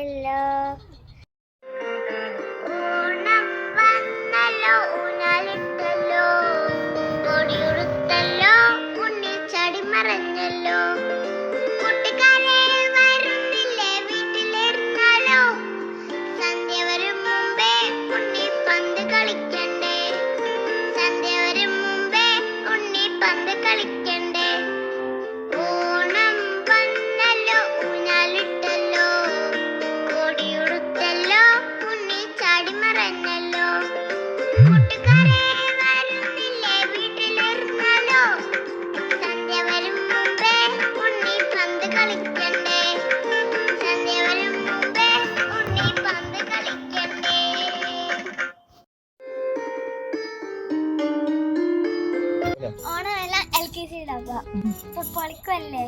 പറഞ്ഞല്ലോ. ഓണം വന്നല്ലോ, ഊഞ്ഞാലിട്ടല്ലോ, കൊടിയുടുത്തല്ലോ, ഉണ്ണി ചാടി മറഞ്ഞല്ലോ. കൂട്ടുകാരെ വരുന്നില്ലേ, വീട്ടിലിരുന്നാലോ, സന്ധ്യ വരും മുമ്പേ ഉണ്ണി പന്ത് കളിക്കണ്ടേ, സന്ധ്യ വരും മുമ്പേ ഉണ്ണി പന്ത് കളിക്കണ്ടേ. ഓണം വന്നല്ലോ, ഊഞ്ഞാലിട്ടല്ലോ, കൊടിയുടുത്തല്ലോ, ഉണ്ണി ചാടി മറഞ്ഞല്ലോ. കൂട്ടുകാരെ വരുന്നില്ലേ, വീട്ടിലിരുന്നാലോ, സന്ധ്യ വരും മുമ്പേ ഉണ്ണി പന്ത് കളിക്കണ്ടേ, സന്ധ്യ വരും മുമ്പേ ഉണ്ണി പന്ത് കളിക്കണ്ടേ. ഓണമെല്ലാം LKG ഇപ്പൊ പൊളിക്കല്ലേ.